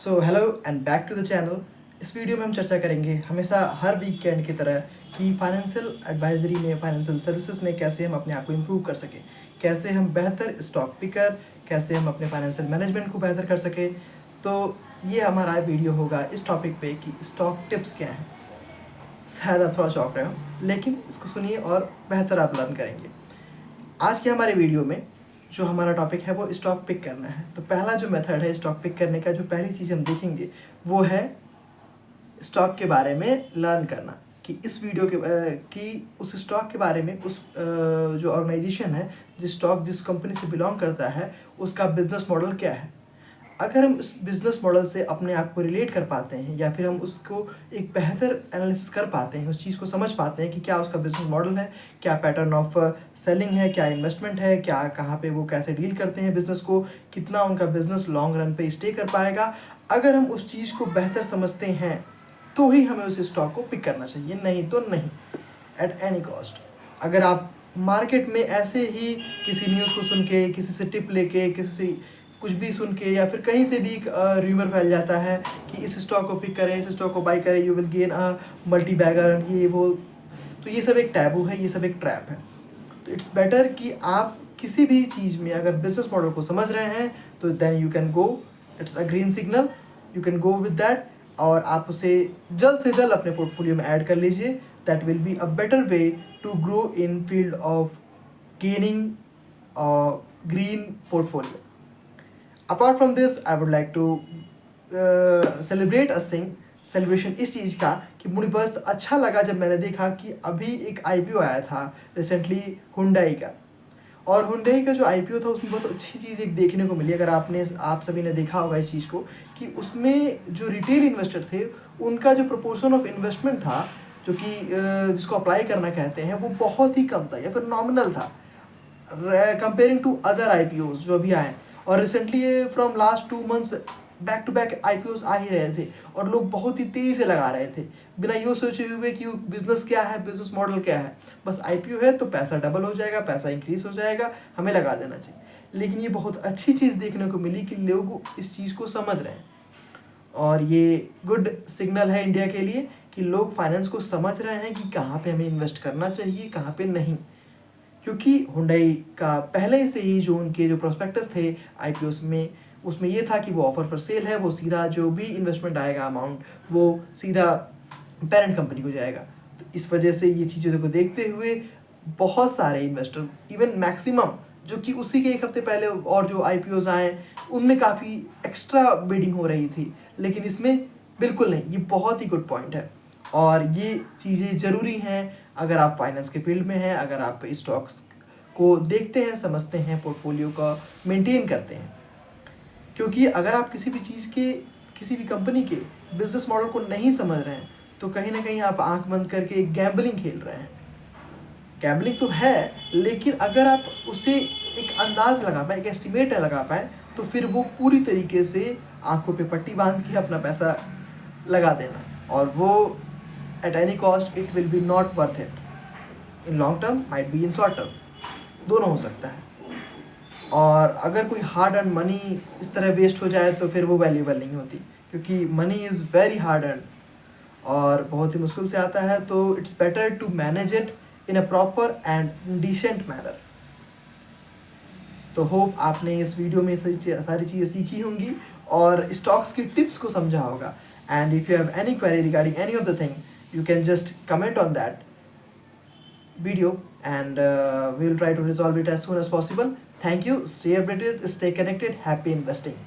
So hello and back to the channel. इस video में हम चर्चा करेंगे हमेशा हर वीकेंड की तरह कि फाइनेंशियल एडवाइजरी में, फाइनेंशियल सर्विसेज में कैसे हम अपने आप को इम्प्रूव कर सकें, कैसे हम बेहतर स्टॉक पिकर, कैसे हम अपने फाइनेंशियल मैनेजमेंट को बेहतर कर सकें। तो ये हमारा वीडियो होगा इस टॉपिक पे कि स्टॉक टिप्स क्या हैं। शायद आप थोड़ा शौक रहे हो, लेकिन इसको सुनिए और बेहतर आप लर्न करेंगे। आज के हमारे वीडियो में जो हमारा टॉपिक है वो स्टॉक पिक करना है। तो पहला जो मेथड है स्टॉक पिक करने का, जो पहली चीज़ हम देखेंगे वो है स्टॉक के बारे में लर्न करना। कि इस वीडियो के कि उस स्टॉक के बारे में, उस जो ऑर्गेनाइजेशन है, जिस स्टॉक जिस कंपनी से बिलोंग करता है, उसका बिजनेस मॉडल क्या है। अगर हम उस बिज़नेस मॉडल से अपने आप को रिलेट कर पाते हैं या फिर हम उसको एक बेहतर एनालिसिस कर पाते हैं, उस चीज़ को समझ पाते हैं कि क्या उसका बिज़नेस मॉडल है, क्या पैटर्न ऑफ सेलिंग है, क्या इन्वेस्टमेंट है, क्या कहाँ पे वो कैसे डील करते हैं बिज़नेस को, कितना उनका बिज़नेस लॉन्ग रन पे स्टे कर पाएगा। अगर हम उस चीज़ को बेहतर समझते हैं तो ही हमें उस स्टॉक को पिक करना चाहिए, नहीं तो नहीं, एट एनी कॉस्ट। अगर आप मार्केट में ऐसे ही किसी न्यूज़ को सुन के, किसी से टिप लेके, किसी से कुछ भी सुन के, या फिर कहीं से भी र्यूमर फैल जाता है कि इस स्टॉक को पिक करें, इस स्टॉक को बाई करें, you will gain a multibagger, ये वो, तो ये सब एक टैबू है, ये सब एक ट्रैप है। तो इट्स बेटर कि आप किसी भी चीज़ में अगर बिजनेस मॉडल को समझ रहे हैं तो then you can go, it's a green signal, you can go with that. और आप उसे जल्द से जल्द अपने पोर्टफोलियो में ऐड कर लीजिए। That will be a better way to grow in field of gaining green portfolio. Apart from this I would like to celebrate a celebration इस चीज़ का कि मुझे बहुत अच्छा लगा जब मैंने देखा कि अभी एक आईपीओ आया था रिसेंटली हुंडई का। और हुंडई का जो आईपीओ था उसमें बहुत अच्छी चीज़ एक देखने को मिली। अगर आप सभी ने देखा होगा इस चीज़ को कि उसमें जो रिटेल इन्वेस्टर थे उनका जो प्रोपोर्शन ऑफ इन्वेस्टमेंट था, जो कि जिसको अप्लाई करना कहते हैं, वो बहुत ही कम था या फिर नॉमिनल था कंपेयरिंग टू अदर आईपीओज जो अभी आए। और recently from last 2 months back to back IPOs आ ही रहे थे और लोग बहुत ही तेज़ी से लगा रहे थे, बिना ये सोचे हुए कि बिजनेस क्या है, बिजनेस मॉडल क्या है। बस आईपीओ है तो पैसा डबल हो जाएगा, पैसा इंक्रीज हो जाएगा, हमें लगा देना चाहिए। लेकिन ये बहुत अच्छी चीज़ देखने को मिली कि लोग इस चीज़ को समझ रहे हैं और ये गुड सिग्नल है इंडिया के लिए कि लोग फाइनेंस को समझ रहे हैं कि कहाँ पे हमें इन्वेस्ट करना चाहिए, कहाँ पे नहीं। क्योंकि हुंडई का पहले से ही जो उनके जो प्रोस्पेक्टस थे आईपीओस में, उसमें ये था कि वो ऑफर फॉर सेल है, वो सीधा जो भी इन्वेस्टमेंट आएगा अमाउंट वो सीधा पेरेंट कंपनी को जाएगा। तो इस वजह से ये चीज़ों को देखते हुए बहुत सारे इन्वेस्टर, इवन मैक्सिमम, जो कि उसी के एक हफ्ते पहले और जो आईपीओज आए उनमें काफ़ी एक्स्ट्रा बिडिंग हो रही थी, लेकिन इसमें बिल्कुल नहीं। ये बहुत ही गुड पॉइंट है और ये चीज़ें ज़रूरी हैं अगर आप फाइनेंस के फील्ड में हैं, अगर आप स्टॉक्स को देखते हैं, समझते हैं, पोर्टफोलियो का मेंटेन करते हैं। क्योंकि अगर आप किसी भी चीज़ के, किसी भी कंपनी के बिजनेस मॉडल को नहीं समझ रहे हैं तो कहीं ना कहीं आप आंख बंद करके एक गैम्बलिंग खेल रहे हैं। गैम्बलिंग तो है, लेकिन अगर आप उसे एक अंदाज लगा पाए, एक एस्टिमेट लगा पाए, तो फिर वो पूरी तरीके से आंखों पे पट्टी बांध के अपना पैसा लगा देना, और वो at any cost it will be not worth it. In long term, might be in short term, दोनों हो सकता है। और अगर कोई हार्ड अर्न मनी इस तरह वेस्ट हो जाए तो फिर वो वैल्यूएबल नहीं होती, क्योंकि money is very hard earn और बहुत ही मुश्किल से आता है। तो it's better to manage it in a proper and decent manner. तो होप आपने इस वीडियो में सारी चीज़ें सीखी होंगी और स्टॉक्स की टिप्स को समझा होगा। And if you have any query regarding any of the thing, you can just comment on that video and we will try to resolve it as soon as possible. Thank you. Stay updated, stay connected. Happy investing.